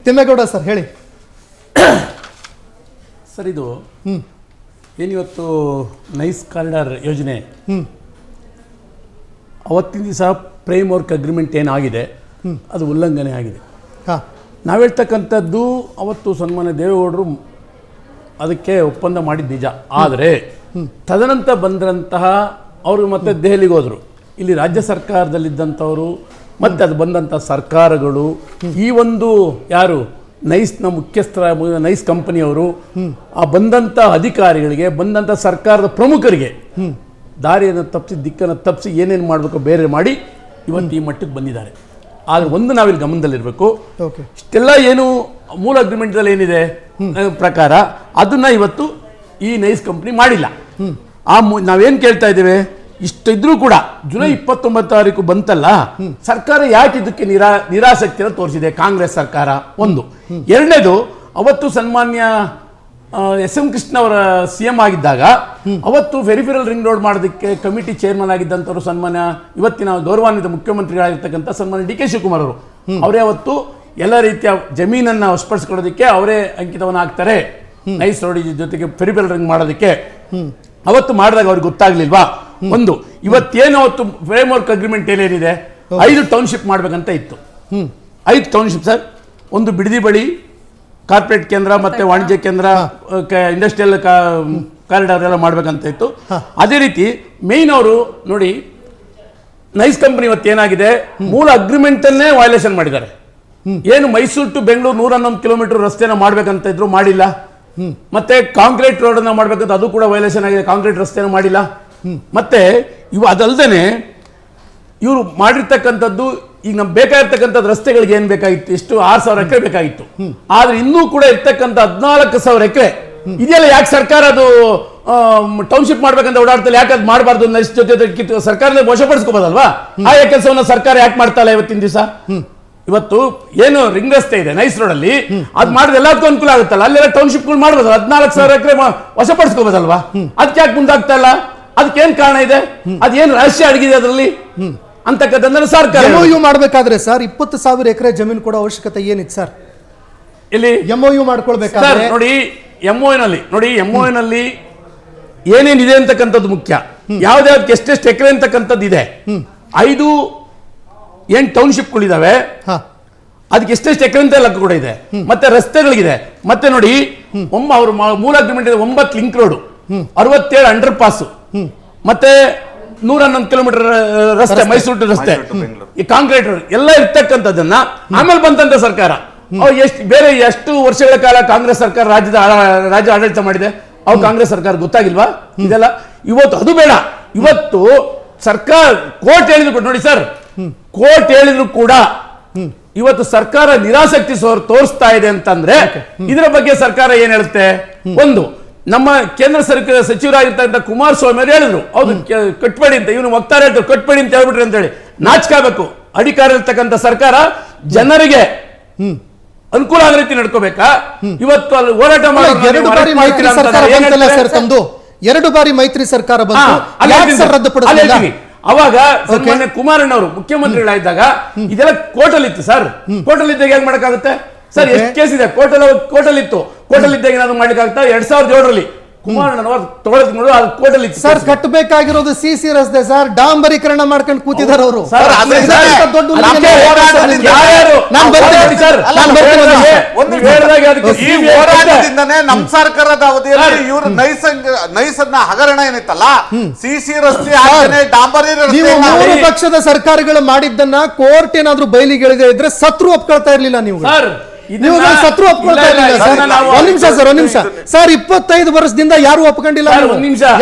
Thimmegowda sir ಹೇಳಿ. Sir, ಇದು ಏನಿವತ್ತು ನೈಸ್ ಕಾರಿಡಾರ್ ಯೋಜನೆ ಅವತ್ತಿನ ದಿವಸ ಫ್ರೇಮ್ ವರ್ಕ್ ಅಗ್ರಿಮೆಂಟ್ ಏನಾಗಿದೆ ಅದು ಉಲ್ಲಂಘನೆ ಆಗಿದೆ. ನಾವು ಹೇಳ್ತಕ್ಕಂಥದ್ದು ಅವತ್ತು ಸನ್ಮಾನ್ಯ ದೇವೇಗೌಡರು ಅದಕ್ಕೆ ಒಪ್ಪಂದ ಮಾಡಿದ್ದು ನಿಜ. ಆದರೆ ತದನಂತರ ಬಂದಂತಹ ಅವರು ಮತ್ತೆ ದೆಹಲಿಗೆ ಹೋದರು. ಇಲ್ಲಿ ರಾಜ್ಯ ಸರ್ಕಾರದಲ್ಲಿದ್ದಂಥವರು ಮತ್ತು ಅದು ಬಂದಂಥ ಸರ್ಕಾರಗಳು ಈ ಒಂದು ಯಾರು ನೈಸ್ನ ಮುಖ್ಯಸ್ಥರ ನೈಸ್ ಕಂಪನಿಯವರು ಆ ಬಂದಂಥ ಅಧಿಕಾರಿಗಳಿಗೆ ಬಂದಂಥ ಸರ್ಕಾರದ ಪ್ರಮುಖರಿಗೆ ದಾರಿಯನ್ನು ತಪ್ಪಿಸಿ ದಿಕ್ಕನ್ನು ತಪ್ಪಿಸಿ ಏನೇನು ಮಾಡಬೇಕು ಬೇರೆ ಮಾಡಿ ಇವತ್ತು ಈ ಮಟ್ಟಕ್ಕೆ ಬಂದಿದ್ದಾರೆ. ಆದರೆ ಒಂದು ನಾವಿಲ್ಲಿ ಗಮನದಲ್ಲಿರಬೇಕು, ಇಷ್ಟೆಲ್ಲ ಏನು ಮೂಲ ಅಗ್ರಿಮೆಂಟ್ದಲ್ಲಿ ಏನಿದೆ ಪ್ರಕಾರ ಅದನ್ನು ಇವತ್ತು ಈ ನೈಸ್ ಕಂಪ್ನಿ ಮಾಡಿಲ್ಲ. ನಾವೇನು ಕೇಳ್ತಾ ಇದ್ದೇವೆ, ಇಷ್ಟಿದ್ರೂ ಕೂಡ ಜುಲೈ 29 ತಾರೀಕು ಬಂತಲ್ಲ, ಸರ್ಕಾರ ಯಾಕೆ ಇದಕ್ಕೆ ನಿರಾಸಕ್ತಿಯನ್ನು ತೋರಿಸಿದೆ ಕಾಂಗ್ರೆಸ್ ಸರ್ಕಾರ? ಒಂದು. ಎರಡನೇದು, ಅವತ್ತು ಸನ್ಮಾನ್ಯ SM ಕೃಷ್ಣ ಅವರ CM ಆಗಿದ್ದಾಗ ಅವತ್ತು ಫೆರಿಫೆರಲ್ ರಿಂಗ್ ರೋಡ್ ಮಾಡೋದಕ್ಕೆ ಕಮಿಟಿ ಚೇರ್ಮನ್ ಆಗಿದ್ದಂಥವ್ರು ಸನ್ಮಾನ್ಯ ಇವತ್ತಿನ ಗೌರವಾನ್ವಿತ ಮುಖ್ಯಮಂತ್ರಿಗಳಾಗಿರ್ತಕ್ಕಂಥ ಸನ್ಮಾನ್ಯ DK ಶಿವಕುಮಾರ್ ಅವರು, ಅವರೇ ಅವತ್ತು ಎಲ್ಲ ರೀತಿಯ ಜಮೀನನ್ನು ವಶಪಡಿಸ್ಕೊಳ್ಳೋದಕ್ಕೆ ಅವರೇ ಅಂಕಿತವನ್ನು ಹಾಕ್ತಾರೆ ನೈಸ್ ರೋಡ್ ಜೊತೆಗೆ ಫೆರಿಫೆರಲ್ ರಿಂಗ್ ಮಾಡೋದಕ್ಕೆ. ಅವತ್ತು ಮಾಡಿದಾಗ ಅವ್ರಿಗೆ ಗೊತ್ತಾಗ್ಲಿಲ್ವಾ? ಒಂದು. ಇವತ್ತೇನು ಅವತ್ತು ಫ್ರೇಮ್ ವರ್ಕ್ ಅಗ್ರಿಮೆಂಟ್ ಏನೇನಿದೆ 5 ಟೌನ್ಶಿಪ್ ಮಾಡ್ಬೇಕಂತ ಇತ್ತು. 5 ಟೌನ್ಶಿಪ್ ಸರ್. ಒಂದು ಬಿಡದಿ ಬಳಿ ಕಾರ್ಪೊರೇಟ್ ಕೇಂದ್ರ ಮತ್ತೆ ವಾಣಿಜ್ಯ ಕೇಂದ್ರ, ಇಂಡಸ್ಟ್ರಿಯಲ್ ಕಾರಿಡಾರ್ ಎಲ್ಲ ಮಾಡ್ಬೇಕಂತ ಇತ್ತು. ಅದೇ ರೀತಿ ಮೇಯ್ನ್ ಅವರು ನೋಡಿ, ನೈಸ್ ಕಂಪನಿ ಇವತ್ತು ಏನಾಗಿದೆ, ಮೂಲ ಅಗ್ರಿಮೆಂಟ್ ಅನ್ನೇ ವೈಲೇಷನ್ ಮಾಡಿದ್ದಾರೆ. ಏನು ಮೈಸೂರು ಟು ಬೆಂಗಳೂರು 111 ಕಿಲೋಮೀಟರ್ ರಸ್ತೆನ ಮಾಡ್ಬೇಕಂತ ಇದ್ರು, ಮಾಡಿಲ್ಲ. ಮತ್ತೆ ಕಾಂಕ್ರೀಟ್ ರೋಡ್ ಅನ್ನ ಮಾಡ್ಬೇಕಂತ ಅದು ಕೂಡ ವೈಲೇಷನ್ ಆಗಿದೆ, ಕಾಂಕ್ರೀಟ್ ರಸ್ತೆನ ಮಾಡಿಲ್ಲ. ಮತ್ತೆ ಅದಲ್ದೇನೆ ಇವರು ಮಾಡಿರ್ತಕ್ಕಂಥದ್ದು ಈಗ ನಮ್ಗೆ ಬೇಕಾಗಿರ್ತಕ್ಕಂಥದ್ದು ರಸ್ತೆಗಳಿಗೆ ಏನು ಬೇಕಾಗಿತ್ತು, ಎಷ್ಟು 6,000 ಎಕರೆ ಬೇಕಾಗಿತ್ತು. ಆದ್ರೆ ಇನ್ನೂ ಕೂಡ ಇರ್ತಕ್ಕಂಥ 14,000 ಎಕರೆ ಇದೆಯಲ್ಲ, ಯಾಕೆ ಸರ್ಕಾರ ಅದು ಟೌನ್ಶಿಪ್ ಮಾಡ್ಬೇಕಂತ ಓಡಾಡ್ತಲ್ಲ, ಯಾಕೆ ಅದು ಮಾಡಬಾರ್ದು? ನೈಸ್ ಜೊತೆ ಸರ್ಕಾರನೇ ವಶಪಡಿಸ್ಕೋಬೋದಲ್ವಾ? ಆ ಕೆಲಸವನ್ನ ಸರ್ಕಾರ ಯಾಕೆ ಮಾಡ್ತಾ ಇಲ್ಲ ಇವತ್ತಿನ ದಿವಸ? ಇವತ್ತು ಏನು ರಿಂಗ್ ರಸ್ತೆ ಇದೆ ನೈಸ್ ರೋಡ್ ಅಲ್ಲಿ, ಅದು ಮಾಡಿದ್ರೆ ಎಲ್ಲದಕ್ಕೂ ಅನುಕೂಲ ಆಗುತ್ತಲ್ಲ, ಅಲ್ಲೆಲ್ಲ ಟೌನ್ಶಿಪ್ಗಳು ಮಾಡ್ಬೋದು, 14,000 ಎಕರೆ ವಶಪಡಿಸ್ಕೋಬೋದಲ್ವಾ? ಅದಕ್ಕೆ ಯಾಕೆ ಮುಂದಾಗ್ತಾ ಇಲ್ಲ? ಅದಕ್ಕೇನ್ ಕಾರಣ ಇದೆ? ಅದೇನು ರಹಸ್ಯ ಅಡಗಿದೆ ಅದರಲ್ಲಿ ಅಂತಕ್ಕಂಥ ಸರ್ಕಾರ MOU ಮಾಡಬೇಕಾದ್ರೆ ಸರ್ 20,000 ಎಕರೆ ಜಮೀನು ಕೊಡೋ ಅವಶ್ಯಕತೆ ಏನಿತ್ತು ಸರ್? ಇಲ್ಲಿ MOU ಮಾಡ್ಕೊಳ್ಬೇಕಾದ್ರೆ ನೋಡಿ, MOU ನಲ್ಲಿ ಏನೇನಿದೆ ಅಂತಕ್ಕಂಥದ್ದು ಮುಖ್ಯ. ಯಾವ್ದಾವ್ದಕ್ಕೆ ಎಷ್ಟೆಷ್ಟು ಎಕರೆ ಅಂತಕ್ಕಂಥದ್ದು ಇದೆ. 5 ಏನ್ ಟೌನ್ಶಿಪ್ಗಳಿದಾವೆ, ಅದಕ್ಕೆ ಎಷ್ಟೆಷ್ಟು ಎಕರೆ ಅಂತ ಲೆಕ್ಕ ಕೂಡ ಇದೆ. ಮತ್ತೆ ರಸ್ತೆಗಳಿಗಿದೆ. ಮತ್ತೆ ನೋಡಿ, ಅವರು ಮೂಲ agreement 9 link road, 67 under pass, ಮತ್ತೆ 111 ಕಿಲೋಮೀಟರ್ ರಸ್ತೆ, ಮೈಸೂರು ರಸ್ತೆ, ಈ ಕಾಂಕ್ರೀಟ್ ರೋಡ್ ಎಲ್ಲ ಇರ್ತಕ್ಕಂಥದ್ದನ್ನ ಆಮೇಲೆ ಬಂದಂತ ಸರ್ಕಾರ ಎಷ್ಟು ವರ್ಷಗಳ ಕಾಲ ಕಾಂಗ್ರೆಸ್ ಸರ್ಕಾರ ರಾಜ್ಯ ಆಡಳಿತ ಮಾಡಿದೆ. ಅವ್ರು ಕಾಂಗ್ರೆಸ್ ಸರ್ಕಾರ ಗೊತ್ತಾಗಿಲ್ವಾ ಇದೆಲ್ಲ? ಇವತ್ತು ಅದು ಬೇಡ. ಇವತ್ತು ಸರ್ಕಾರ ಕೋರ್ಟ್ ಹೇಳಿದ್ರು ನೋಡಿ ಸರ್, ಕೋರ್ಟ್ ಹೇಳಿದ್ರು ಕೂಡ ಇವತ್ತು ಸರ್ಕಾರ ನಿರಾಸಕ್ತಿ ತೋರಿಸ್ತಾ ಇದೆ ಅಂತಂದ್ರೆ ಇದರ ಬಗ್ಗೆ ಸರ್ಕಾರ ಏನ್ ಹೇಳುತ್ತೆ? ಒಂದು, ನಮ್ಮ ಕೇಂದ್ರ ಸರ್ಕಾರ ಸಚಿವರಾಗಿರ್ತಕ್ಕಂಥ ಕುಮಾರಸ್ವಾಮಿ ಅವರು ಹೇಳಿದ್ರು, ಹೌದು ಕಟ್ಬೇಡಿ ಅಂತ, ಇವನು ವಕ್ತಾರ ಹೇಳ್ತಾರೆ ಕಟ್ಬೇಡಿ ಅಂತ ಹೇಳ್ಬಿಟ್ರಿ ಅಂತ ಹೇಳಿ. ನಾಚಿಕಾಗಬೇಕು. ಅಧಿಕಾರ ಇರ್ತಕ್ಕಂಥ ಸರ್ಕಾರ ಜನರಿಗೆ ಅನುಕೂಲ ಆಗೋ ರೀತಿ ನಡ್ಕೋಬೇಕಾ? ಇವತ್ತು ಅಲ್ಲಿ ಹೋರಾಟ ಮಾಡಿ 2 ಬಾರಿ ಮೈತ್ರಿ ಸರ್ಕಾರ ಬಂತಲ್ಲ ಸರ್ ತಮ್ಮದು, 2 ಬಾರಿ ಮೈತ್ರಿ ಸರ್ಕಾರ ಬಂತು, ರದ್ದುಪಡಿಸಿಲ್ಲ. ಅವಾಗ ಸನ್ಮಾನ್ಯ ಕುಮಾರಣ್ಣವರು ಮುಖ್ಯಮಂತ್ರಿಗಳಾಗಿದ್ದಾಗ ಇದೆಲ್ಲ ಕೋರ್ಟಲ್ಲಿ ಇತ್ತು ಸರ್. ಕೋರ್ಟಲ್ಲಿ ಇದ್ದಾಗ ಹೇಗೆ ಮಾಡಕ್ಕಾಗುತ್ತೆ ಸರ್? ಎಷ್ಟು ಕೇಸ್ ಇದೆ ಕೋರ್ಟಲ್ಲಿ ಇತ್ತು. ಕೋರ್ಟಲ್ಲಿ ಇದ್ದಾಗ ಏನಾದ್ರು ಮಾಡ್ಲಿಕ್ಕಾಗ್ತಾ? 2007ರಲ್ಲಿ ಕುಮಾರಣ್ಣನವರು ತಗೊಳ್ಳೋದು ನೋಡು, ಅದು ಕೋರ್ಟಲ್ಲಿ ಇತ್ತು ಸರ್. ಕಟ್ಟಬೇಕಾಗಿರೋದು CC ರಸ್ತೆ ಸರ್, ಡಾಂಬರೀಕರಣ ಮಾಡ್ಕೊಂಡು ಕೂತಿದ್ದಾರೆ ಅವರು. ನಮ್ಮ ಸರ್ಕಾರದ ಅವಧಿಯಲ್ಲಿ ಇವರು ನೈಸನ್ನ ಹಗರಣ ಏನಿತ್ತಲ್ಲ, CC ರಸ್ತೆ ನೀವು 3 ಪಕ್ಷದ ಸರ್ಕಾರಗಳು ಮಾಡಿದ್ದನ್ನ ಕೋರ್ಟ್ ಏನಾದ್ರು ಬಯಲಿಗೆ ಎಳೆದೇ ಇದ್ರೆ ಸತ್ರು ಒಪ್ಕೊಳ್ತಾ ಇರ್ಲಿಲ್ಲ ನೀವು. ಸತ್ರು ಒಪ್ಕೊಳ್ತಾ ಇರಲಿಲ್ಲ ಸರ್. ಒಂದ್ ನಿಮಿಷ ಸರ್, 25 ವರ್ಷದಿಂದ ಯಾರು ಒಪ್ಕೊಂಡಿಲ್ಲ,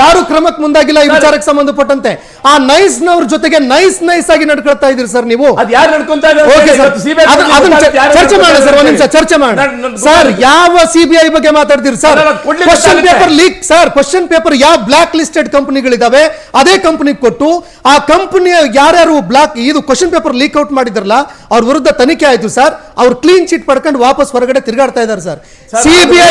ಯಾರು ಕ್ರಮಕ್ಕೆ ಮುಂದಾಗಿಲ್ಲ ಈ ವಿಚಾರಕ್ಕೆ ಸಂಬಂಧಪಟ್ಟಂತೆ. ಆ ನೈಸ್ ನವ್ರ ಜೊತೆಗೆ ನೈಸ್ ಆಗಿ ನಡ್ಕೊಳ್ತಾ ಇದ್ದೀರಿ ಸರ್ ನೀವು. ಚರ್ಚೆ ಮಾಡೋಣ ಸರ್, ಒಂದ್ ನಿಮಿಷ ಚರ್ಚೆ ಮಾಡೋಣ ಸರ್. ಯಾವ CBI ಬಗ್ಗೆ ಮಾತಾಡ್ತೀರಿ sir? Question paper leak sir, question paper ಯಾವ ಬ್ಲಾಕ್ ಲಿಸ್ಟೆಡ್ ಕಂಪನಿಗಳಿದಾವೆ ಅದೇ ಕಂಪನಿ ಕೊಟ್ಟು ಆ ಕಂಪನಿಯ ಯಾರ್ಯಾರು ಇದು ಕ್ವಶನ್ ಪೇಪರ್ ಲೀಕ್ ಔಟ್ ಮಾಡಿದ್ರಲ್ಲ ಅವ್ರ ವಿರುದ್ಧ ತನಿಖೆ ಆಯ್ತು ಸರ್. ಅವ್ರು ಕ್ಲೀನ್ ಚಿಟ್ ಪಡ್ಕೊಂಡು ವಾಪಸ್ ಹೊರಗಡೆ ತಿರುಗಾಡ್ತಾ ಇದ್ದಾರೆ ಸರ್. ಸಿಬಿಐ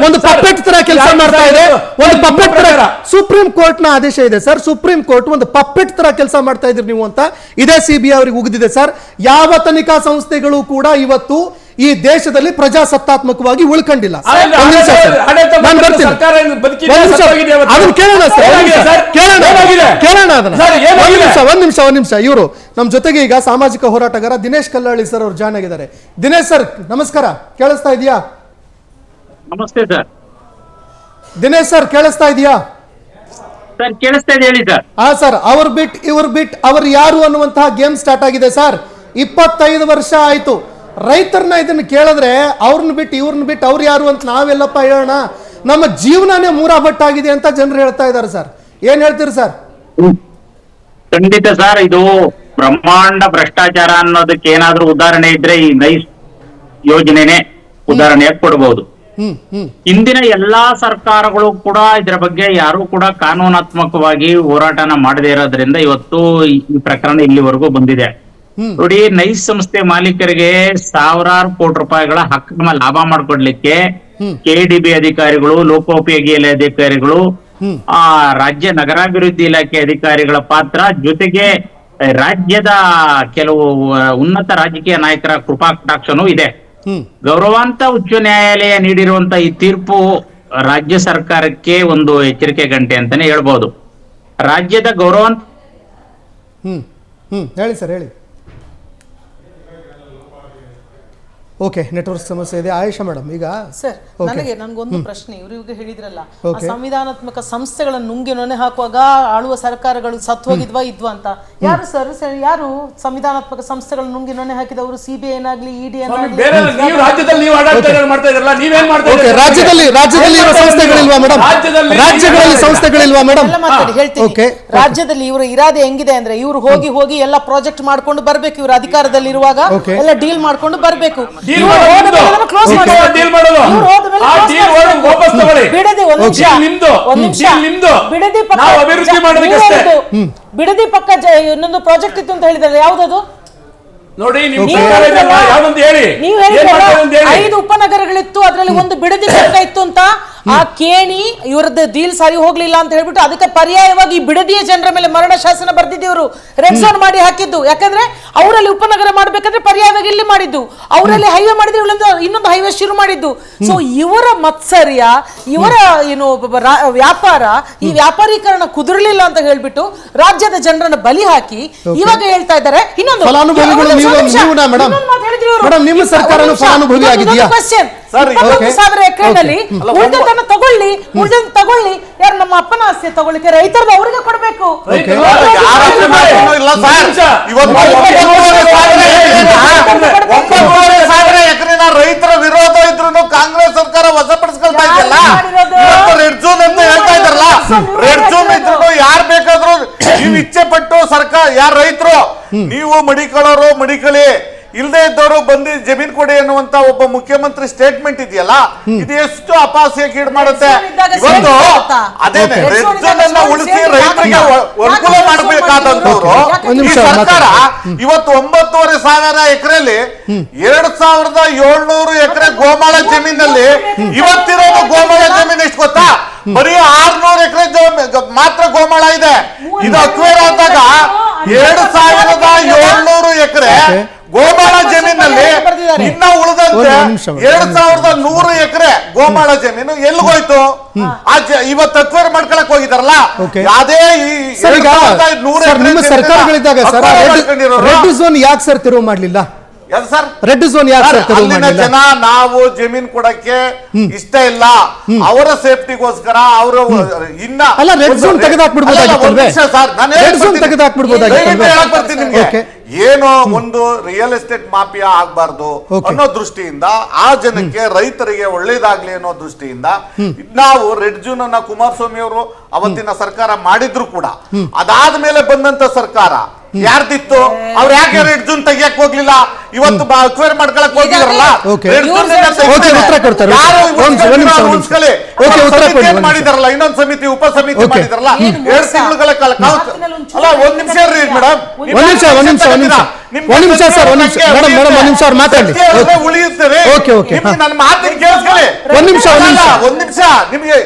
ಒಂದು ಪಪ್ಪೆಟ್ ತರ ಕೆಲಸ ಮಾಡ್ತಾ ಇದೆ. ಒಂದು ಪಪ್ಪೆಟ್ ತರ ಸುಪ್ರೀಂ ಕೋರ್ಟ್ ನ ಆದೇಶ ಇದೆ ಸರ್. ಸುಪ್ರೀಂ ಕೋರ್ಟ್ ಒಂದು ಪಪ್ಪೆಟ್ ತರ ಕೆಲಸ ಮಾಡ್ತಾ ಇದ್ರಿ ನೀವು ಅಂತ ಇದೇ ಸಿಬಿಐ ಅವರಿಗೆ ಉಗಿದಿದೆ ಸರ್. ಯಾವ ತನಿಖಾ ಸಂಸ್ಥೆಗಳು ಕೂಡ ಇವತ್ತು ಈ ದೇಶದಲ್ಲಿ ಪ್ರಜಾಸತ್ತಾತ್ಮಕವಾಗಿ ಉಳ್ಕೊಂಡಿಲ್ಲ. ಆದ್ರೆ ಒಂದ್ ನಿಮಿಷ ಸರ್. ಆಡಳಿತ ನಾನು ಬರ್ತೀನಿ. ಸರ್ಕಾರ ಏನು ಬದುಕಿದೆ, ಒಂದ್ ನಿಮಿಷ. ಸತ್ತೋಗಿದೆ ಇವತ್ತು? ಅದನ್ನ ಕೇಳೋಣ ಸರ್. ಏನಾಗಿದೆ ಸರ್? ಕೇಳೋಣ ಅದನ್ನ. ಸರ್, ಏನಾಗಿದೆ? ಒಂದ್ ನಿಮಿಷ ಇವರು ನಮ್ಮ ಜೊತೆಗೆ ಈಗ ಸಾಮಾಜಿಕ ಹೋರಾಟಗಾರ ದಿನೇಶ್ ಕಲ್ಲಹಳ್ಳಿ ಸರ್ ಅವರು ಜಾಯ್ನ್ ಆಗಿದ್ದಾರೆ. ದಿನೇಶ್ ಸರ್ ನಮಸ್ಕಾರ, ಕೇಳಿಸ್ತಾ ಇದೆಯಾ? ನಮಸ್ತೆ ಸರ್. ದಿನೇಶ್ ಸರ್ ಕೇಳಿಸ್ತಾ ಇದೆಯಾ? ಸರ್ ಕೇಳಿಸ್ತಾ ಇದೆ, ಹೇಳಿ ಸರ್. ಹಾ ಸರ್, ಅವ್ರು ಬಿಟ್ ಇವ್ರು ಬಿಟ್ ಅವ್ರು ಯಾರು ಅನ್ನುವಂತಹ ಗೇಮ್ ಸ್ಟಾರ್ಟ್ ಆಗಿದೆ ಸರ್. 25 ವರ್ಷ ಆಯ್ತು. ರೈತರನ್ನ ಇದನ್ನ ಕೇಳಿದ್ರೆ ಅವ್ರನ್ನ ಬಿಟ್ಟು ಇವ್ರನ್ನ ಬಿಟ್ಟು ಅವ್ರು ಯಾರು ಅಂತ ನಾವೆಲ್ಲಪ್ಪ ಹೇಳೋಣ? ನಮ್ಮ ಜೀವನನೇ ಮೂರಾಬಟ್ಟಾಗಿದೆ ಅಂತ ಜನರು ಹೇಳ್ತಾ ಇದ್ದಾರೆ ಸರ್. ಏನ್ ಹೇಳ್ತೀರಿ ಸರ್? ಖಂಡಿತ ಸರ್, ಇದು ಬ್ರಹ್ಮಾಂಡ ಭ್ರಷ್ಟಾಚಾರ ಅನ್ನೋದಕ್ಕೆ ಏನಾದ್ರೂ ಉದಾಹರಣೆ ಇದ್ರೆ ಈ ನೈಸ್ ಯೋಜನೆನೇ ಉದಾಹರಣೆಯಾಗಿ ಕೊಡಬಹುದು. ಹಿಂದಿನ ಎಲ್ಲಾ ಸರ್ಕಾರಗಳು ಕೂಡ ಇದರ ಬಗ್ಗೆ ಯಾರು ಕೂಡ ಕಾನೂನಾತ್ಮಕವಾಗಿ ಹೋರಾಟನ ಮಾಡದೇ ಇರೋದ್ರಿಂದ ಇವತ್ತು ಈ ಪ್ರಕರಣ ಇಲ್ಲಿವರೆಗೂ ಬಂದಿದೆ. ನೋಡಿ, ನೈಸ್ ಸಂಸ್ಥೆ ಮಾಲೀಕರಿಗೆ ಸಾವಿರಾರು ಕೋಟಿ ರೂಪಾಯಿಗಳ ಅಕ್ರಮ ಲಾಭ ಮಾಡ್ಕೊಡ್ಲಿಕ್ಕೆ ಕೆಡಿಬಿ ಅಧಿಕಾರಿಗಳು, ಲೋಕೋಪಯೋಗಿ ಇಲಾಖೆ ಅಧಿಕಾರಿಗಳು, ರಾಜ್ಯ ನಗರಾಭಿವೃದ್ಧಿ ಇಲಾಖೆ ಅಧಿಕಾರಿಗಳ ಪಾತ್ರ, ಜೊತೆಗೆ ರಾಜ್ಯದ ಕೆಲವು ಉನ್ನತ ರಾಜಕೀಯ ನಾಯಕರ ಕೃಪಾ ಕಟಾಕ್ಷನೂ ಇದೆ. ಗೌರವಾಂತ ಉಚ್ಚ ನ್ಯಾಯಾಲಯ ನೀಡಿರುವಂತ ಈ ತೀರ್ಪು ರಾಜ್ಯ ಸರ್ಕಾರಕ್ಕೆ ಒಂದು ಎಚ್ಚರಿಕೆ ಗಂಟೆ ಅಂತಾನೆ ಹೇಳ್ಬೋದು. ರಾಜ್ಯದ ಗೌರವಾಂತ ಹೇಳಿ ಸರ್, ಹೇಳಿ. ಓಕೆ, ನೆಟ್ವರ್ಕ್ ಸಮಸ್ಯೆ ಇದೆ. ಆಯೇಷಾ ಮೇಡಮ್, ಈಗ ಸರ್ ನನಗೊಂದು ಪ್ರಶ್ನೆ. ಇವ್ರಿಗೆ ಹೇಳಿದ್ರಲ್ಲ, ಸಂವಿಧಾನಾತ್ಮಕ ಸಂಸ್ಥೆಗಳನ್ನು ನುಂಗಿ ನೊನೆ ಹಾಕುವಾಗ ಆಳುವ ಸರ್ಕಾರಗಳು ಸತ್ತು ಹೋಗಿದ್ವಾ ಇದ್ವಾ ಅಂತ. ಯಾರು ಸರ್ ಯಾರು ಸಂವಿಧಾನಾತ್ಮಕ ಸಂಸ್ಥೆಗಳನ್ನು ನುಂಗಿ ನೊನೆ ಹಾಕಿದವರು? ಸಿಬಿಐ ಏನಾಗ್ಲಿ, ಇಡಿ ರಾಜ್ಯದಲ್ಲಿ ಇರುವ ಸಂಸ್ಥೆಗಳಿಲ್ವಾ ಮೇಡಮ್? ರಾಜ್ಯಗಳಲ್ಲಿ ಸಂಸ್ಥೆಗಳಿಲ್ವಾ ಮೇಡಮ್? ಹೇಳ್ತೀನಿ, ರಾಜ್ಯದಲ್ಲಿ ಇವರ ಇರಾದೆ ಹೆಂಗಿದೆ ಅಂದ್ರೆ, ಇವ್ರು ಹೋಗಿ ಹೋಗಿ ಎಲ್ಲ ಪ್ರಾಜೆಕ್ಟ್ ಮಾಡ್ಕೊಂಡು ಬರ್ಬೇಕು. ಇವರು ಅಧಿಕಾರದಲ್ಲಿ ಇರುವಾಗ ಎಲ್ಲ ಡೀಲ್ ಮಾಡ್ಕೊಂಡು ಬರ್ಬೇಕು. ಬಿಡದಿ ಪಕ್ಕ ಇನ್ನೊಂದು ಪ್ರಾಜೆಕ್ಟ್ ಇತ್ತು ಅಂತ ಹೇಳಿದ್ರೆ ಯಾವ್ದದು ನೋಡಿ? ನೀವು 5 ಉಪನಗರಗಳಿತ್ತು, ಅದರಲ್ಲಿ ಒಂದು ಬಿಡದಿ ಪಕ್ಕ ಇತ್ತು ಅಂತ. ಆ ಕೇಣಿ ಇವರದ್ದು ಡೀಲ್ ಸರಿ ಹೋಗ್ಲಿಲ್ಲ ಅಂತ ಹೇಳ್ಬಿಟ್ಟು ಅದಕ್ಕೆ ಪರ್ಯಾಯವಾಗಿ ಈ ಬಿಡದಿಯ ಜನರ ಮೇಲೆ ಮರಣ ಶಾಸನ ಬರ್ದಿದ್ದವರು ರೆಡ್ ಝೋನ್ ಮಾಡಿ ಹಾಕಿದ್ದು. ಯಾಕಂದ್ರೆ ಅವರಲ್ಲಿ ಉಪನಗರ ಮಾಡ್ಬೇಕಂದ್ರೆ ಪರ್ಯಾಯವಾಗಿ ಇಲ್ಲಿ ಮಾಡಿದ್ದು, ಅವರಲ್ಲಿ ಹೈವೇ ಮಾಡಿದ್ರು, ಇನ್ನೊಂದು ಹೈವೇ ಶುರು ಮಾಡಿದ್ದು. ಸೊ ಇವರ ಮತ್ಸರ್ಯ, ಇವರ ಏನು ವ್ಯಾಪಾರ, ಈ ವ್ಯಾಪಾರೀಕರಣ ಕುದುರಲಿಲ್ಲ ಅಂತ ಹೇಳ್ಬಿಟ್ಟು ರಾಜ್ಯದ ಜನರನ್ನ ಬಲಿ ಹಾಕಿ ಇವಾಗ ಹೇಳ್ತಾ ಇದ್ದಾರೆ ಇನ್ನೊಂದು ನಿಮ್ಮ ಸರ್ಕಾರನು ಫಲಾನುಭವಿ ಆಗಿದೆಯಾ? 20,000 ಎಕರೆನಲ್ಲಿ ಉಳಿದದನ್ನು ತಗೊಳ್ಳಿ, ಯಾರು ನಮ್ಮ ಅಪ್ಪನ ಆಸ್ತಿ ತಗೊಳ್ಳಿಕ್ಕೆ ರೈತರದ್ದು ಅವರಿಗೆ ಕೊಡಬೇಕು. 9,000 ಎಕರೆನ ರೈತರ ವಿರೋಧ ಇದ್ರು ಕಾಂಗ್ರೆಸ್ ಸರ್ಕಾರ ವಶಪಡಿಸ್ಕೊಳ್ತಾ ಇದೆಯಲ್ಲ. ರೆಡ್ ಝೋನ್ ಅಂತ ಹೇಳ್ತಾ ಇದಾರಲ್ಲ, ರೆಡ್ ಝೋನ್ ಇದ್ರು ಯಾರು ಬೇಕಾದ್ರೂ ನೀವು ಇಚ್ಛೆ ಪಟ್ಟು ಸರ್ಕಾರ, ಯಾರು ರೈತರು ನೀವು ಮಡಿಕೊಳ್ಳೋರು ಮಡಿಕಳಿ, ಇಲ್ಲದೆ ಇದ್ದವರು ಬಂದು ಜಮೀನ್ ಕೊಡಿ ಅನ್ನುವಂತ ಒಬ್ಬ ಮುಖ್ಯಮಂತ್ರಿ ಸ್ಟೇಟ್ಮೆಂಟ್ ಇದೆಯಲ್ಲ, ಇದು ಎಷ್ಟು ಅಪಾಸ್ಯಕ್ಕೀಡು ಮಾಡುತ್ತೆ. ಇವತ್ತು ಅದೇನೆ ರೆಡ್ ಝೋನ್ ಅನ್ನ ಉಳಿಸಿ ರೈತರಿಗೆ ಅನುಕೂಲ ಮಾಡಬೇಕಾದಂತವ್ರು ಈ ಸರ್ಕಾರ ಇವತ್ತು 9,500 ಎಕರೆಯಲ್ಲಿ 2,700 ಎಕರೆ ಗೋಮಾಳ ಜಮೀನಲ್ಲಿ ಇವತ್ತಿರೋದು ಗೋಮಾಳ ಜಮೀನ್ ಎಷ್ಟು ಗೊತ್ತಾ? ಬರೀ 600 ಎಕರೆ ಮಾತ್ರ ಗೋಮಾಳ ಇದೆ. ಇದು ಅಕ್ವೇರ್ ಆದಾಗ 2,700 ಎಕರೆ ಗೋಮಾಳ ಜಮೀನಲ್ಲಿ ಇನ್ನ ಉಳಿದಂತೆ 2,100 ಎಕರೆ ಗೋಮಾಳ ಜಮೀನು ಎಲ್ಲಿಗೋಯ್ತು? ಇವತ್ತು ಅಕ್ವೇರ್ ಮಾಡ್ಕೊಳಕ್ ಹೋಗಿದಾರಲ್ಲ. ಅದೇ ನಿಮ್ಮ ಸರ್ಕಾರಗಳಿದ್ದಾಗ ಸರ್ ರೆಡ್ ಝೋನ್ ಯಾಕೆ ಸರ್ ತೆರವು ಮಾಡ್ಲಿಲ್ಲ? ರೆಡ್ ಝೋನ್ ಅಲ್ಲಿನ ಜನ ನಾವು ಜಮೀನ್ ಕೊಡಕ್ಕೆ ಇಷ್ಟ ಇಲ್ಲ, ಅವರ ಸೇಫ್ಟಿಗೋಸ್ಕರ ಅವರು ಇನ್ನ ರೆಡ್ ಝೋನ್ ಬರ್ತೀನಿ ನಿಮ್ಗೆ. ಏನೋ ಒಂದು ರಿಯಲ್ ಎಸ್ಟೇಟ್ ಮಾಫಿಯಾ ಆಗ್ಬಾರ್ದು ಅನ್ನೋ ದೃಷ್ಟಿಯಿಂದ, ಆ ಜನಕ್ಕೆ ರೈತರಿಗೆ ಒಳ್ಳೇದಾಗ್ಲಿ ಅನ್ನೋ ದೃಷ್ಟಿಯಿಂದ ನಾವು ರೆಡ್ ಝೋನ್ ಅನ್ನ ಕುಮಾರಸ್ವಾಮಿ ಅವರು ಅವತ್ತಿನ ಸರ್ಕಾರ ಮಾಡಿದ್ರು ಕೂಡ, ಅದಾದ್ಮೇಲೆ ಬಂದಂತ ಸರ್ಕಾರ ಯಾರ್ದಿತ್ತು? ಅವ್ರು ಯಾಕೆ ರೆಡ್ ಝೋನ್ ತೆಗಿಯಕ್ ಹೋಗ್ಲಿಲ್ಲ? ಇವತ್ತು ಅಕ್ವೇರ್ ಮಾಡ್ಕೊಳಕ್ ಹೋಗಿದಾರಲ್ಲ, ಮಾಡಿದಾರಲ್ಲ, ಇನ್ನೊಂದು ಸಮಿತಿ ಉಪ ಸಮಿತಿ ಮಾಡಿದಾರಲ್ಲ 2 ತಿಂಗಳ ಕಾಲ. ಅಲ್ಲ, ಒಂದ್ ನಿಮಿಷ ಇರ್ರಿ ಮೇಡಮ್, ಉಳಿಯುತ್ತೇವೆ. ನನ್ನ ಮಾತಿನ ಕೇಳಿಸ್ಕೊಳ್ಳಿ. ಒಂದ್ ನಿಮಿಷ ನಿಮ್ಗೆ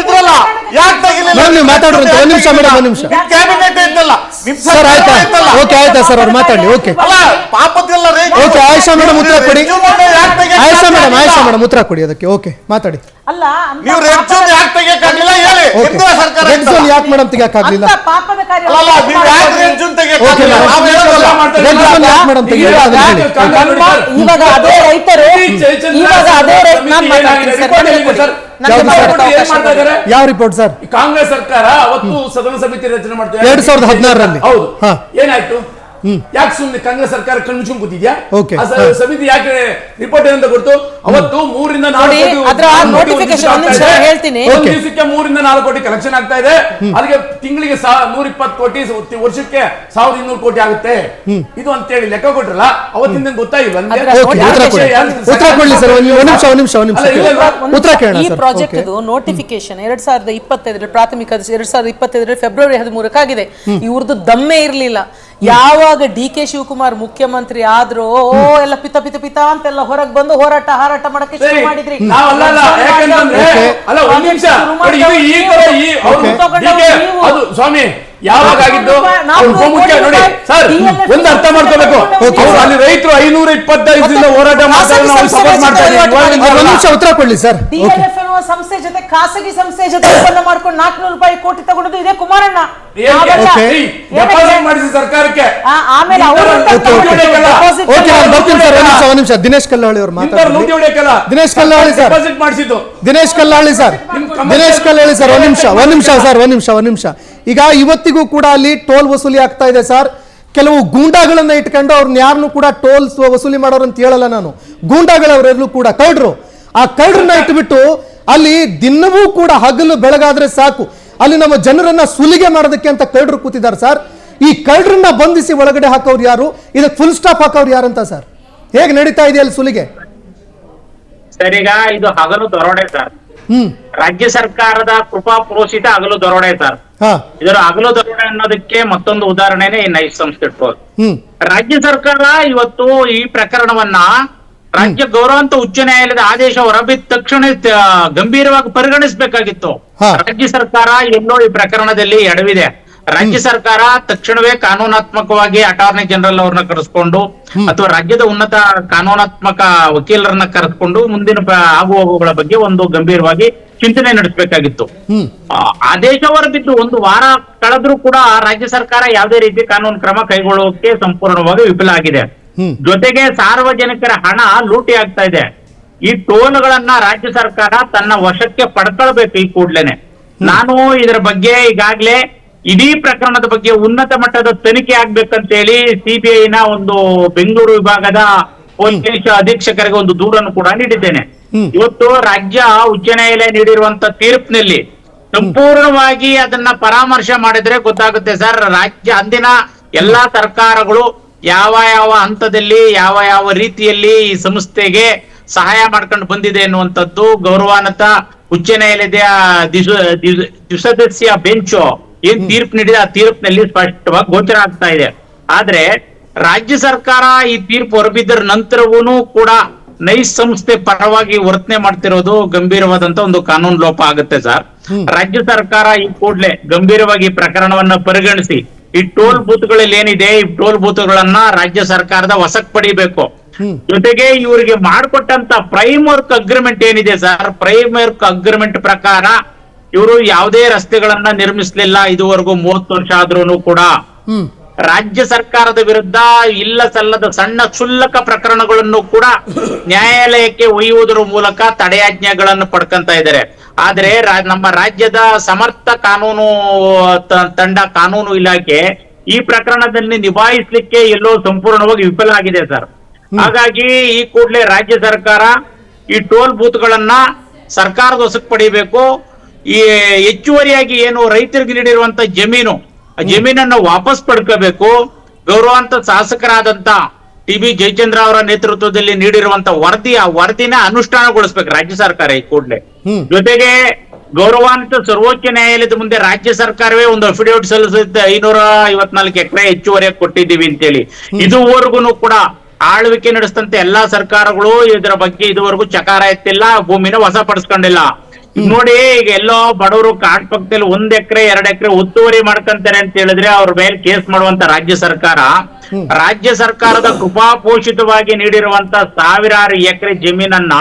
ಇದ್ರಲ್ಲ ಯಾಕೆ ತೆಗಿಲಿಲ್ಲ? ಕ್ಯಾಬಿನೆಟ್ ಇದ್ದಲ್ಲ, ಪಾಪದೆಲ್ಲ ಆಯೇಷಾ ಮೇಡಮ್ ಉತ್ತರ ಕೊಡಿ. ಆಯೇಷಾ ಮೇಡಮ್ ಉತ್ತರ ಕೊಡಿ ಅದಕ್ಕೆ. ಓಕೆ, ಮಾತಾಡಿ. ಅಲ್ಲ, ಅಂತ ನೀವು ರೆಡ್ ಝೋನ್ ಯಾಕೆ ತೆಗಿಯಕ್ಕಾಗ್ಲಿಲ್ಲ ಹೇಳಿ. ಹಿಂದಿನ ಸರ್ಕಾರ ರೆಡ್ ಝೋನ್ ಯಾಕೆ ಮೇಡಮ್ ತೆಗಿಯಕ್ಕಾಗ್ಲಿಲ್ಲ? ಅಂತ ಪಾಪದ ಕಾರ್ಯ ಅಲ್ಲ, ನೀವು ಯಾಕೆ ರೆಡ್ ಝೋನ್ ಓಕೆ ತೆಗಿಯಕ್ಕಾಗ್ಲಿಲ್ಲ? ಮೇಡಮ್, ನಾವು ಹೇಳೋದಲ್ಲ. ರೆಡ್ ಝೋನ್ ಯಾಕೆ ಮೇಡಮ್ ತೆಗಿಲ್ಲ ಅದನ್ನ ಹೇಳಿ. ಇವಾಗ ಅದೇ ರೈತರು, ಇವಾಗ ಅದೇ ರೈತ, ನಾನು ಮಾತಾಡ್ತೀನಿ ಸರ್, ನನಗೆ ಕೊಡಿ. ನನಗೆ ಮಾತಾಡೋಕೆ ಅವಕಾಶ ಕೊಡಿ. ಯಾವ ರಿಪೋರ್ಟ್ ಸರ್? ಕಾಂಗ್ರೆಸ್ ಸರ್ಕಾರ ಅವತ್ತು ಸದನ ಸಮಿತಿ ರಚನೆ ಮಾಡ್ತಾರೆ 2016ರಲ್ಲಿ. ಹೌದು. ಹಾ. ಏನಾಯ್ತು? ಯಾಕೆ ಸುಮ್ಮನೆ ಕಾಂಗ್ರೆಸ್ ಸರ್ಕಾರ ಕಣ್ಮುಚ್ಕೊಂಡ್ ಕೂತಿದ್ಯಾ? ಓಕೆ. ಸಮಿತಿ ಯಾಕೆ ರಿಪೋರ್ಟ್ ಏನಂತ ಕೊಡ್ತು? ಅವತ್ತು 3 ರಿಂದ 4 ನೋಡಿ, ಕೋಟಿ ಅದರ notification ಒಂದು ನಿಮಿಷ ಹೇಳ್ತೀನಿ. ಒಂದು ದಿವಸಕ್ಕೆ 3 ರಿಂದ 4 ಕೋಟಿ ಕಲೆಕ್ಷನ್ ಆಗ್ತಾ ಇದೆ. ಅಲ್ಲಿಗೆ ತಿಂಗಳಿಗೆ 120 ಕೋಟಿ, ವರ್ಷಕ್ಕೆ 1200 ಕೋಟಿ ಆಗುತ್ತೆ. ಇದು ಅಂತೇಳಿ ಲೆಕ್ಕ ಕೊಟ್ರಲ್ಲ, ಅವತ್ತಿಂದ ಗೊತ್ತಾಗಿಲ್ಲ ನಿಮ್ಗೆ? ಅದರ ಓಕೆ, ಉತ್ತರ ಕೊಡ್ಲಿ ಸರ್. ಒಂದ್ ನಿಮಿಷ ಉತ್ತರ ಕೇಳೋಣ ಈ ಸರ್. ಪ್ರಾಜೆಕ್ಟ್ ನೋಟಿಫಿಕೇಶನ್ 2025 ಪ್ರಾಥಮಿಕ 2025 ಫೆಬ್ರವರಿ 13 ಆಗಿದೆ. ಇವ್ರದ್ದು ದಮ್ಮೆ ಇರ್ಲಿಲ್ಲ. ಯಾವಾಗ ಡಿ.ಕೆ. ಶಿವಕುಮಾರ್ ಮುಖ್ಯಮಂತ್ರಿ ಆದ್ರೂ ಎಲ್ಲ ಪಿತ ಅಂತೆಲ್ಲ ಹೊರಗೆ ಬಂದು ಹಾರಾಟ ಮಾಡಕ್ಕೆ ಶುರು ಮಾಡಿದ್ರಿ. ಸ್ವಾಮಿ ಯಾವಾಗ ಆಗಿದ್ದು? ಉಪಮುಖ್ಯ ನೋಡಿ ಸರ್, ಒಂದು ಅರ್ಥ ಮಾಡ್ಕೋಬೇಕು. ಅಲ್ಲಿ ರೈತರು 525 ಹೋರಾಟ ಮಾಡ್ತಾರೆ, ನಾವು ಸಪೋರ್ಟ್ ಮಾಡ್ತಾ ಇದ್ದೀವಿ. ಒಂದ್ ನಿಮಿಷ ಉತ್ತರ ಕೊಡ್ಲಿ ಸರ್. DLF ಎನ್ನುವ ಸಂಸ್ಥೆ ಜೊತೆ ಖಾಸಗಿ ಸಂಸ್ಥೆ ಜೊತೆ ಒಪ್ಪಂದ ಮಾಡ್ಕೊಂಡು 400 ರೂಪಾಯಿ ಕೋಟಿ ತಗೊಂಡು ಇದೆ ಕುಮಾರಣ್ಣ. ಡೆಪಾಸಿಟ್ ಮಾಡಿಸಿ ಸರ್ಕಾರಕ್ಕೆ. ಆಮೇಲೆ ಅವರು ಓಕೆ, ನಾನು ಬರ್ತೀನಿ ಸರ್. ಒಂದ್ ನಿಮಿಷ ದಿನೇಶ್ ಕಲ್ಲಹಳ್ಳಿ ಅವ್ರು ಮಾತಾಡ್ತಾರೆ. ದಿನೇಶ್ ಕಲ್ಲಹಳ್ಳಿ ಸರ್, ಡೆಪಾಸಿಟ್ ಮಾಡಿಸಿದ್ದು ದಿನೇಶ್ ಕಲ್ಲಹಳ್ಳಿ ಸರ್, ದಿನೇಶ್ ಕಲ್ಲಹಳ್ಳಿ ಸರ್, ಒಂದ್ ನಿಮಿಷ. ಈಗ ಇವತ್ತಿಗೂ ಕೂಡ ಅಲ್ಲಿ ಟೋಲ್ ವಸೂಲಿ ಆಗ್ತಾ ಇದೆ ಸರ್. ಕೆಲವು ಗೂಂಡಾಗಳನ್ನ ಇಟ್ಕೊಂಡು ಅವ್ರನ್ನ ಯಾರನ್ನು ಕೂಡ ಟೋಲ್ ವಸೂಲಿ ಮಾಡೋರು ಅಂತ ಹೇಳಲ್ಲ ನಾನು. ಗೂಂಡಾಗಳವರೆಲ್ಲೂ ಕೂಡ ಕಳ್ಳರು. ಆ ಕಳ್ಳರನ್ನ ಇಟ್ಬಿಟ್ಟು ಅಲ್ಲಿ ದಿನವೂ ಕೂಡ ಹಗಲು ಬೆಳಗಾದ್ರೆ ಸಾಕು ಅಲ್ಲಿ ನಮ್ಮ ಜನರನ್ನ ಸುಲಿಗೆ ಮಾಡೋದಕ್ಕೆ ಅಂತ ಕಳ್ಳರು ಕೂತಿದ್ದಾರೆ ಸರ್. ಈ ಕಳ್ಳರನ್ನ ಬಂಧಿಸಿ ಒಳಗಡೆ ಹಾಕೋರು ಯಾರು? ಇದಕ್ಕೆ ಫುಲ್ ಸ್ಟಾಪ್ ಹಾಕೋರು ಯಾರಂತ ಸರ್? ಹೇಗೆ ನಡೀತಾ ಇದೆ ಅಲ್ಲಿ ಸುಲಿಗೆ? ಸರ್, ಈಗ ಇದು ಹಗಲು ದರೋಡೆ ಸರ್. ರಾಜ್ಯ ಸರ್ಕಾರದ ಕೃಪಾ ಪ್ರೋಷಿತ ಹಗಲು ದರೋಡೆ ಸರ್. ಇದರ ಹಗಲು ದರೋಡೆ ಅನ್ನೋದಕ್ಕೆ ಮತ್ತೊಂದು ಉದಾಹರಣೆನೇ ಈ ನೈಸ್ ಸಂಸ್ಥೆ ಇಟ್ಬೋದು. ರಾಜ್ಯ ಸರ್ಕಾರ ಇವತ್ತು ಈ ಪ್ರಕರಣವನ್ನ ರಾಜ್ಯ ಗೌರವಾಂತ ಉಚ್ಚ ನ್ಯಾಯಾಲಯದ ಆದೇಶ ಹೊರಬಿದ್ದ ತಕ್ಷಣ ಗಂಭೀರವಾಗಿ ಪರಿಗಣಿಸಬೇಕಾಗಿತ್ತು. ರಾಜ್ಯ ಸರ್ಕಾರ ಎಲ್ಲೋ ಈ ಪ್ರಕರಣದಲ್ಲಿ ಎಡವಿದೆ. ರಾಜ್ಯ ಸರ್ಕಾರ ತಕ್ಷಣವೇ ಕಾನೂನಾತ್ಮಕವಾಗಿ ಅಟಾರ್ನಿ ಜನರಲ್ ಅವ್ರನ್ನ ಕರೆಸ್ಕೊಂಡು ಅಥವಾ ರಾಜ್ಯದ ಉನ್ನತ ಕಾನೂನಾತ್ಮಕ ವಕೀಲರನ್ನ ಕರೆಸ್ಕೊಂಡು ಮುಂದಿನ ಆಗುಹೋಗುಗಳ ಬಗ್ಗೆ ಒಂದು ಗಂಭೀರವಾಗಿ ಚಿಂತನೆ ನಡೆಸಬೇಕಾಗಿತ್ತು. ಆದೇಶ ಹೊರಬಿದ್ದು 1 ವಾರ ಕಳೆದ್ರೂ ಕೂಡ ರಾಜ್ಯ ಸರ್ಕಾರ ಯಾವುದೇ ರೀತಿ ಕಾನೂನು ಕ್ರಮ ಕೈಗೊಳ್ಳುವುದಕ್ಕೆ ಸಂಪೂರ್ಣವಾಗಿ ವಿಫಲ ಆಗಿದೆ. ಜೊತೆಗೆ ಸಾರ್ವಜನಿಕರ ಹಣ ಲೂಟಿ ಆಗ್ತಾ ಇದೆ. ಈ ಟೋಲ್ಗಳನ್ನ ರಾಜ್ಯ ಸರ್ಕಾರ ತನ್ನ ವಶಕ್ಕೆ ಪಡ್ಕೊಳ್ಬೇಕು ಈ ಕೂಡ್ಲೇನೆ. ನಾನು ಇದರ ಬಗ್ಗೆ ಈಗಾಗ್ಲೇ ಇಡೀ ಪ್ರಕರಣದ ಬಗ್ಗೆ ಉನ್ನತ ಮಟ್ಟದ ತನಿಖೆ ಆಗ್ಬೇಕಂತೇಳಿ ಸಿಬಿಐನ ಒಂದು ಬೆಂಗಳೂರು ವಿಭಾಗದ ಪೊಲೀಸ್ ಅಧೀಕ್ಷಕರಿಗೆ ಒಂದು ದೂರನ್ನು ಕೂಡ ನೀಡಿದ್ದೇನೆ. ಇವತ್ತು ರಾಜ್ಯ ಉಚ್ಚ ನ್ಯಾಯಾಲಯ ನೀಡಿರುವಂತ ತೀರ್ಪಿನಲ್ಲಿ ಸಂಪೂರ್ಣವಾಗಿ ಅದನ್ನ ಪರಾಮರ್ಶೆ ಮಾಡಿದ್ರೆ ಗೊತ್ತಾಗುತ್ತೆ ಸರ್. ರಾಜ್ಯ ಅಂದಿನ ಎಲ್ಲಾ ಸರ್ಕಾರಗಳು ಯಾವ ಹಂತದಲ್ಲಿ ಯಾವ ರೀತಿಯಲ್ಲಿ ಈ ಸಂಸ್ಥೆಗೆ ಸಹಾಯ ಮಾಡ್ಕೊಂಡು ಬಂದಿದೆ ಅನ್ನುವಂಥದ್ದು ಗೌರವಾನ್ವಿತ ಉಚ್ಚ ನ್ಯಾಯಾಲಯದ ದ್ವಿಸದಸ್ಯ ಬೆಂಚ್ ಏನ್ ತೀರ್ಪು ನೀಡಿದೆ ಆ ತೀರ್ಪಿನಲ್ಲಿ ಸ್ಪಷ್ಟವಾಗಿ ಗೋಚರ ಆಗ್ತಾ ಇದೆ. ಆದ್ರೆ ರಾಜ್ಯ ಸರ್ಕಾರ ಈ ತೀರ್ಪು ಹೊರಬಿದ್ದರ ನಂತರವೂ ಕೂಡ ನೈಸ್ ಸಂಸ್ಥೆ ಪರವಾಗಿ ವರ್ತನೆ ಮಾಡ್ತಿರೋದು ಗಂಭೀರವಾದಂತ ಒಂದು ಕಾನೂನು ಲೋಪ ಆಗುತ್ತೆ ಸರ್. ರಾಜ್ಯ ಸರ್ಕಾರ ಈ ಕೂಡಲೇ ಗಂಭೀರವಾಗಿ ಪ್ರಕರಣವನ್ನ ಪರಿಗಣಿಸಿ ಈ ಟೋಲ್ ಬೂತ್ಗಳಲ್ಲಿ ಏನಿದೆ ಈ ಟೋಲ್ ಬೂತ್ಗಳನ್ನ ರಾಜ್ಯ ಸರ್ಕಾರದ ವಶಕ್ಕೆ ಪಡಿಬೇಕು. ಜೊತೆಗೆ ಇವರಿಗೆ ಮಾಡಿಕೊಟ್ಟಂತ ಫ್ರೇಮ್ವರ್ಕ್ ಅಗ್ರಿಮೆಂಟ್ ಏನಿದೆ ಸರ್, ಫ್ರೇಮ್ವರ್ಕ್ ಅಗ್ರಿಮೆಂಟ್ ಪ್ರಕಾರ ಇವರು ಯಾವುದೇ ರಸ್ತೆಗಳನ್ನ ನಿರ್ಮಿಸಲಿಲ್ಲ ಇದುವರೆಗೂ 30 ವರ್ಷ ಆದ್ರೂ ಕೂಡ. ರಾಜ್ಯ ಸರ್ಕಾರದ ವಿರುದ್ಧ ಇಲ್ಲ ಸಲ್ಲದ ಸಣ್ಣ ಕ್ಷುಲ್ಲಕ ಪ್ರಕರಣಗಳನ್ನು ಕೂಡ ನ್ಯಾಯಾಲಯಕ್ಕೆ ಒಯ್ಯುವುದರ ಮೂಲಕ ತಡೆಯಾಜ್ಞೆಗಳನ್ನು ಪಡ್ಕೊಂತ ಇದ್ದಾರೆ. ಆದ್ರೆ ನಮ್ಮ ರಾಜ್ಯದ ಸಮರ್ಥ ಕಾನೂನು ತಂಡ ಕಾನೂನು ಇಲಾಖೆ ಈ ಪ್ರಕರಣದಲ್ಲಿ ನಿಭಾಯಿಸಲಿಕ್ಕೆ ಎಲ್ಲೋ ಸಂಪೂರ್ಣವಾಗಿ ವಿಫಲ ಆಗಿದೆ ಸರ್. ಹಾಗಾಗಿ ಈ ಕೂಡಲೇ ರಾಜ್ಯ ಸರ್ಕಾರ ಈ ಟೋಲ್ ಬೂತ್ಗಳನ್ನ ಸರ್ಕಾರದ ವಶಕ್ಕೆ ಪಡಿಬೇಕು. ಈ ಹೆಚ್ಚುವರಿಯಾಗಿ ಏನು ರೈತರಿಗೆ ನೀಡಿರುವಂತ ಜಮೀನನ್ನ ವಾಪಸ್ ಪಡ್ಕೋಬೇಕು. ಗೌರವಾಂತ ಶಾಸಕರಾದಂತ ಟಿ.ಬಿ. ಜಯಚಂದ್ರ ಅವರ ನೇತೃತ್ವದಲ್ಲಿ ನೀಡಿರುವಂತ ಆ ವರದಿನ ಅನುಷ್ಠಾನಗೊಳಿಸ್ಬೇಕು ರಾಜ್ಯ ಸರ್ಕಾರ ಈ ಕೂಡಲೇ. ಜೊತೆಗೆ ಗೌರವಾನ್ವಿತ ಸರ್ವೋಚ್ಚ ನ್ಯಾಯಾಲಯದ ಮುಂದೆ ರಾಜ್ಯ ಸರ್ಕಾರವೇ ಒಂದು ಅಫಿಡೇವಿಟ್ ಸಲ್ಲಿಸುತ್ತೆ 554 ಎಕರೆ ಹೆಚ್ಚುವರಿಯಾಗಿ ಕೊಟ್ಟಿದ್ದೀವಿ ಅಂತೇಳಿ. ಇದುವರೆಗೂ ಕೂಡ ಆಳ್ವಿಕೆ ನಡೆಸಿದಂತೆ ಎಲ್ಲಾ ಸರ್ಕಾರಗಳು ಇದರ ಬಗ್ಗೆ ಇದುವರೆಗೂ ಚಕಾರ ಎತ್ತಿಲ್ಲ, ಭೂಮಿನ ವಶಪಡಿಸ್ಕೊಂಡಿಲ್ಲ. ಈಗ ನೋಡಿ, ಈಗ ಎಲ್ಲೋ ಬಡವರು ಕಾಡ್ ಪಕ್ಕದಲ್ಲಿ 1 ಎಕರೆ 2 ಎಕರೆ ಒತ್ತುವರಿ ಮಾಡ್ಕೊಂತಾರೆ ಅಂತ ಹೇಳಿದ್ರೆ ಅವ್ರ ಮೇಲೆ ಕೇಸ್ ಮಾಡುವಂತ ರಾಜ್ಯ ಸರ್ಕಾರದ ಕೃಪಾಪೋಷಿತವಾಗಿ ನೀಡಿರುವಂತ ಸಾವಿರಾರು ಎಕರೆ ಜಮೀನನ್ನ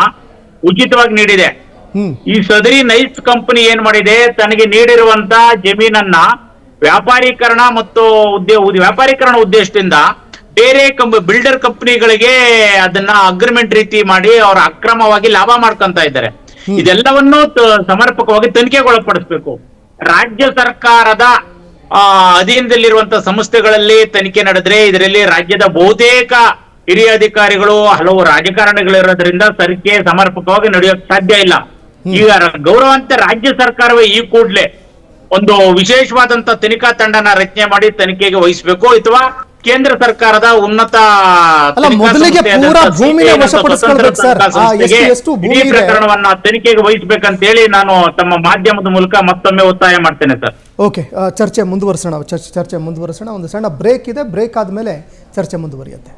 ಉಚಿತವಾಗಿ ನೀಡಿದೆ. ಈ ಸದರಿ ನೈಸ್ ಕಂಪನಿ ಏನ್ ಮಾಡಿದೆ, ತನಗೆ ನೀಡಿರುವಂತ ಜಮೀನನ್ನ ವ್ಯಾಪಾರೀಕರಣ ಮತ್ತು ವ್ಯಾಪಾರೀಕರಣ ಉದ್ದೇಶದಿಂದ ಬೇರೆ ಬಿಲ್ಡರ್ ಕಂಪನಿಗಳಿಗೆ ಅದನ್ನ ಅಗ್ರಿಮೆಂಟ್ ರೀತಿ ಮಾಡಿ ಅವರ ಅಕ್ರಮವಾಗಿ ಲಾಭ ಮಾಡ್ಕೊಂತ ಇದ್ದಾರೆ. ಇದೆಲ್ಲವನ್ನೂ ಸಮರ್ಪಕವಾಗಿ ತನಿಖೆಗೊಳಪಡಿಸಬೇಕು. ರಾಜ್ಯ ಸರ್ಕಾರದ ಅಧೀನದಲ್ಲಿರುವಂತಹ ಸಂಸ್ಥೆಗಳಲ್ಲಿ ತನಿಖೆ ನಡೆದ್ರೆ ಇದರಲ್ಲಿ ರಾಜ್ಯದ ಬಹುತೇಕ ಹಿರಿಯ ಅಧಿಕಾರಿಗಳು, ಹಲವು ರಾಜಕಾರಣಿಗಳಿರೋದ್ರಿಂದ ತನಿಖೆ ಸಮರ್ಪಕವಾಗಿ ನಡೆಯೋಕ್ ಸಾಧ್ಯ ಇಲ್ಲ. ಈಗ ಗೌರವಾನ್ವಿತ ರಾಜ್ಯ ಸರ್ಕಾರವೇ ಈ ಕೂಡಲೇ ಒಂದು ವಿಶೇಷವಾದಂತ ತನಿಖಾ ತಂಡನ ರಚನೆ ಮಾಡಿ ತನಿಖೆಗೆ ವಹಿಸಬೇಕು, ಅಥವಾ ಕೇಂದ್ರ ಸರ್ಕಾರದ ಉನ್ನತ ಮೊದಲಿಗೆ ಪೂರಾ ಭೂಮಿನ ವಶಪಡಿಸಿಕೊಳ್ಳಬೇಕು ಸರ್. ಎಷ್ಟು ಭೂಮಿ ಇದೆ ಪ್ರಕರಣವನ್ನ ತನಿಖೆಗೆ ವಹಿಸಬೇಕಂತ ಹೇಳಿ ನಾನು ತಮ್ಮ ಮಾಧ್ಯಮದ ಮೂಲಕ ಮತ್ತೊಮ್ಮೆ ಒತ್ತಾಯ ಮಾಡ್ತೇನೆ ಸರ್. ಓಕೆ, ಚರ್ಚೆ ಮುಂದುವರಿಸೋಣ. ಒಂದು ಸಣ್ಣ ಬ್ರೇಕ್ ಇದೆ. ಬ್ರೇಕ್ ಆದ್ಮೇಲೆ ಚರ್ಚೆ ಮುಂದುವರಿಯುತ್ತೆ.